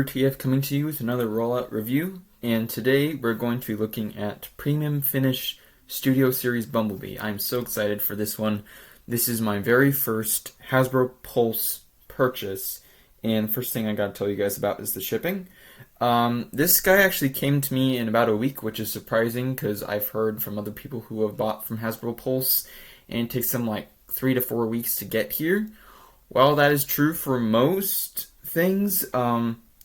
TF coming to you with another rollout review, and today we're going to be looking at Premium Finish Studio Series Bumblebee. I'm so excited for this one. This is my very first Hasbro Pulse purchase, and first thing I gotta tell you guys about is the shipping. This guy actually came to me in about a week, which is surprising because I've heard from other people who have bought from Hasbro Pulse, and it takes them like 3 to 4 weeks to get here. While that is true for most things,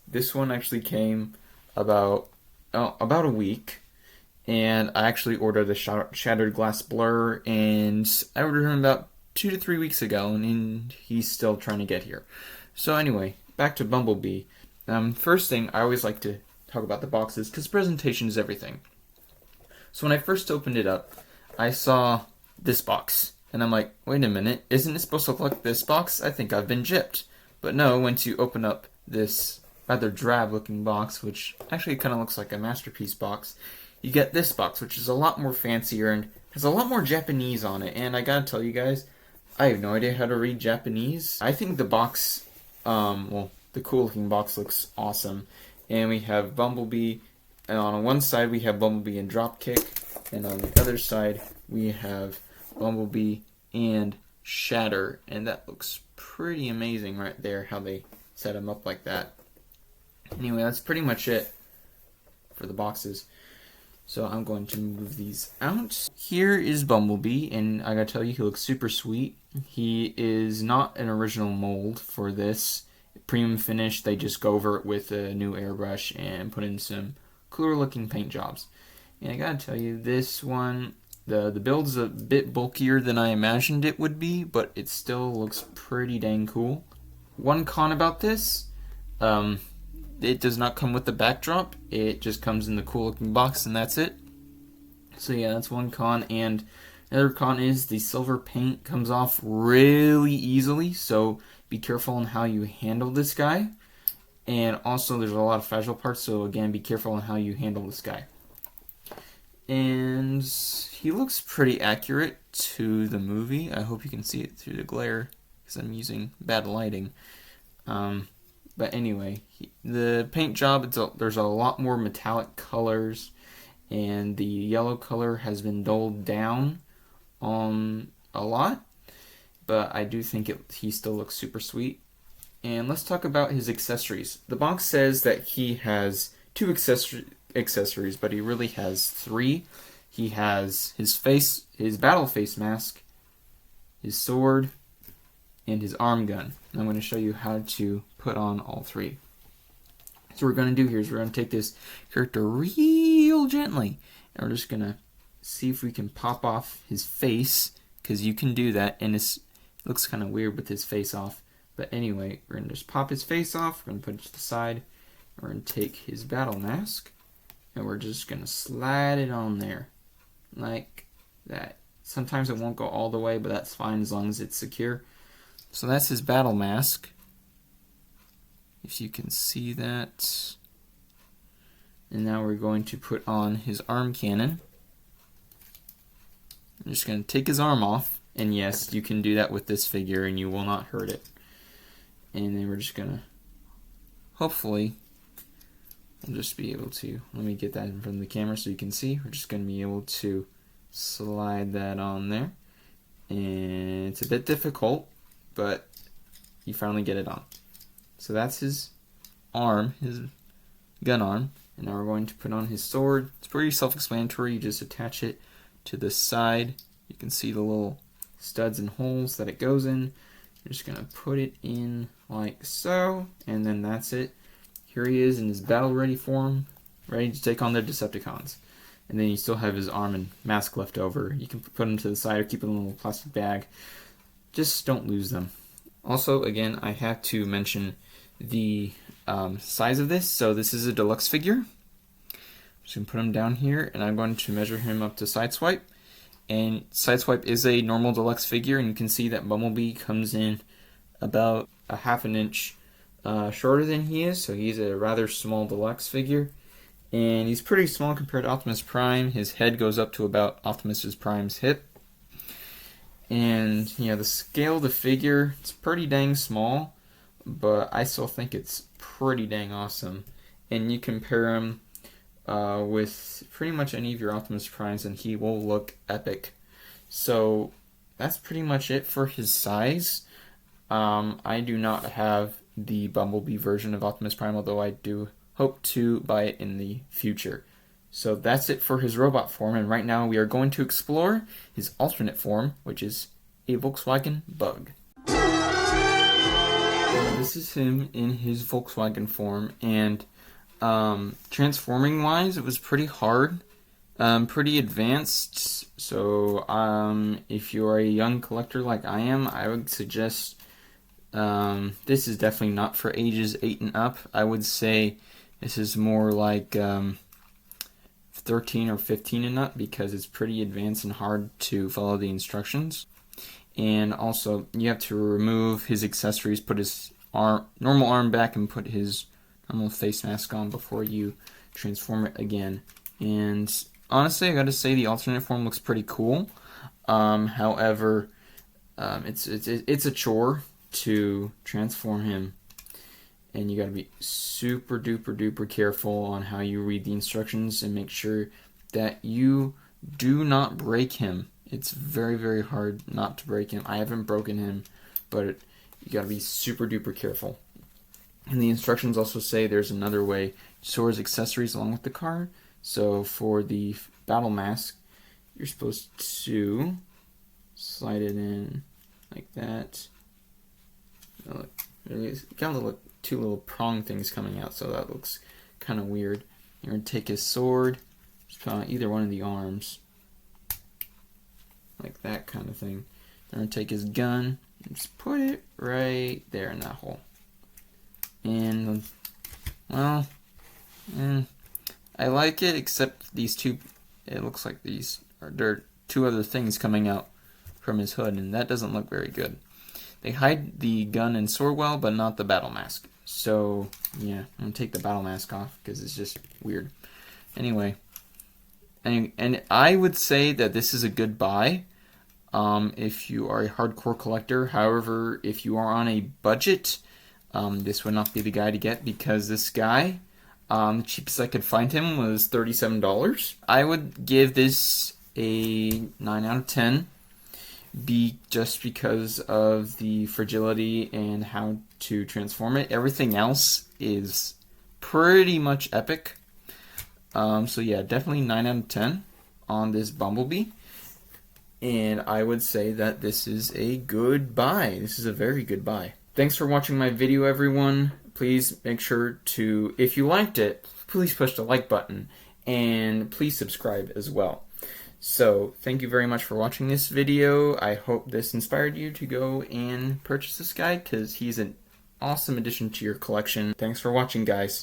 this one actually came about a week, and I actually ordered the Shattered Glass Blur, and I ordered him about 2 to 3 weeks ago, and he's still trying to get here. So anyway, back to Bumblebee. First thing, I always like to talk about the boxes, because presentation is everything. So when I first opened it up, I saw this box. And I'm like, wait a minute, isn't it supposed to look like this box? I think I've been gypped. But no, once you open up this rather drab looking box, which actually kind of looks like a Masterpiece box, you get this box, which is a lot more fancier and has a lot more Japanese on it. And I gotta tell you guys, I have no idea how to read Japanese. I think the box, the cool looking box looks awesome. And we have Bumblebee, and on one side we have Bumblebee and Dropkick, and on the other side we have Bumblebee and Shatter, and that looks pretty amazing right there, how they set them up like that. Anyway, that's pretty much it for the boxes. So I'm going to move these out. Here is Bumblebee, and I gotta tell you, he looks super sweet. He is not an original mold for this. Premium finish, they just go over it with a new airbrush and put in some cooler looking paint jobs. And I gotta tell you, this one, the build's a bit bulkier than I imagined it would be, but it still looks pretty dang cool. One con about this, it does not come with the backdrop. It just comes in the cool looking box, and that's it. So yeah, that's one con. And another con is the silver paint comes off really easily, so be careful on how you handle this guy. And also there's a lot of fragile parts, so again, be careful on how you handle this guy. And he looks pretty accurate to the movie. I hope you can see it through the glare because I'm using bad lighting. But anyway, the paint job, there's a lot more metallic colors, and the yellow color has been dulled down a lot. But I do think he still looks super sweet. And let's talk about his accessories. The box says that he has 2 accessories, but he really has 3. He has his battle face mask, his sword, and his arm gun. And I'm going to show you how to put on all 3. So what we're going to do here is we're going to take this character real gently, and we're just going to see if we can pop off his face, because you can do that, and it looks kind of weird with his face off. But anyway, we're going to just pop his face off, we're going to put it to the side, we're going to take his battle mask, and we're just going to slide it on there, like that. Sometimes it won't go all the way, but that's fine as long as it's secure. So that's his battle mask, if you can see that. And now we're going to put on his arm cannon. I'm just going to take his arm off, and yes, you can do that with this figure and you will not hurt it. And then we're just going to, hopefully, I'll just be able to, let me get that in front of the camera so you can see. We're just going to be able to slide that on there. And it's a bit difficult, but you finally get it on. So that's his arm, his gun arm. And now we're going to put on his sword. It's pretty self-explanatory. You just attach it to the side. You can see the little studs and holes that it goes in. You're just going to put it in like so, and then that's it. Here he is in his battle-ready form, ready to take on the Decepticons. And then you still have his arm and mask left over. You can put them to the side or keep them in a little plastic bag. Just don't lose them. Also, again, I have to mention the size of this. So this is a deluxe figure. I'm just going to put him down here, and I'm going to measure him up to Sideswipe. And Sideswipe is a normal deluxe figure, and you can see that Bumblebee comes in about a ½ an inch shorter than he is, so he's a rather small deluxe figure. And he's pretty small compared to Optimus Prime. His head goes up to about Optimus Prime's hip. And, you know, the scale of the figure, it's pretty dang small. but I still think it's pretty dang awesome. And you compare him with pretty much any of your Optimus Primes and he will look epic. So that's pretty much it for his size. I do not have the Bumblebee version of Optimus Prime, although I do hope to buy it in the future. So that's it for his robot form, and right now we are going to explore his alternate form, which is a Volkswagen Bug. This is him in his Volkswagen form, and transforming wise, it was pretty hard, pretty advanced. So if you're a young collector like I am, I would suggest this is definitely not for ages 8 and up. I would say this is more like 13 or 15 and up because it's pretty advanced and hard to follow the instructions. And also, you have to remove his accessories, put his normal arm back, and put his normal face mask on before you transform it again. And honestly, I gotta say the alternate form looks pretty cool. However, it's a chore to transform him, and you gotta be super duper careful on how you read the instructions and make sure that you do not break him. It's very hard not to break him. I haven't broken him, but you gotta be super duper careful. And the instructions also say there's another way to store his accessories along with the car. So for the battle mask, you're supposed to slide it in like that. Look, it's got two little prong things coming out, so that looks kind of weird. You're going to take his sword, just put on either one of the arms, like that kind of thing. You're going to take his gun and just put it right there in that hole. And, well, I like it, except these two, it looks like there are two other things coming out from his hood, and that doesn't look very good. They hide the gun and sword well, but not the battle mask. So, yeah, I'm going to take the battle mask off because it's just weird. Anyway, and I would say that this is a good buy if you are a hardcore collector. However, if you are on a budget, this would not be the guy to get because this guy, the cheapest I could find him was $37. I would give this a 9 out of 10. Just because of the fragility and how to transform it. Everything else is pretty much epic. So yeah, definitely 9 out of 10 on this Bumblebee. And I would say that this is a good buy. This is a very good buy. Thanks for watching my video, everyone. Please make sure to, if you liked it, please push the like button. And please subscribe as well. So, thank you very much for watching this video. I hope this inspired you to go and purchase this guy because he's an awesome addition to your collection. Thanks for watching, guys.